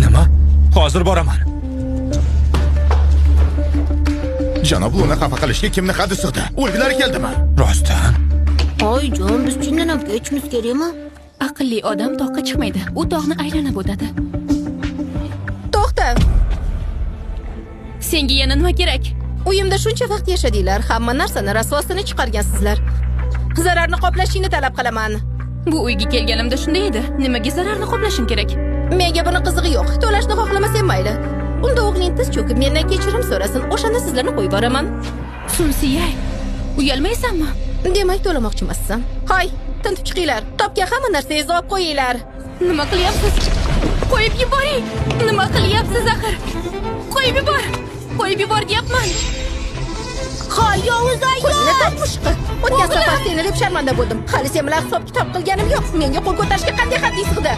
Nima? Hozir boraman. Janob Luna xafa qilishga kimni haddi sig'di? O'lgilari keldimi? Rostdan? Oyijon, biz chindan ham ketishimiz kerakmi? Aqlli odam toqqa chiqmaydi. U tog'ni aylanib o'tadi. To'xta. Senga yana nima kerak? Uyimda shuncha vaqt yashadinglar, hamma narsani rasvosini chiqargansizlar. Zararni qoplashingni talab qilaman. Bu uyga kelganimda shunday edi. Nimaga zararni qoplashim kerak? Menga buni qizig'i yo'q. To'lashni xohlamasam mayli. Unda o'g'ling tiz cho'kib mendan kechirim so'rasin. O'shanda sizlarni qo'yib boraman. Sumsiyay. Uyalmaysanmi? Demak, to'lamoqchi emassan. Hoy, tinib chiqinglar. Topgan hamma narsangizni olib qo'yinglar. Nima qilyapsiz? Qo'yib yuboring. Nima qilyapsiz axir? Qo'yib yubor. Qo'yib yubor deyapman. Hoy, Yovuz aka! Qo'lini topmushqi. O'tgan safar seni deb sharmanda bo'ldim. Hali sen bilan hisob-kitob qilganim yo'q. Menga qo'l ko'tarishga qanday hadding sig'di?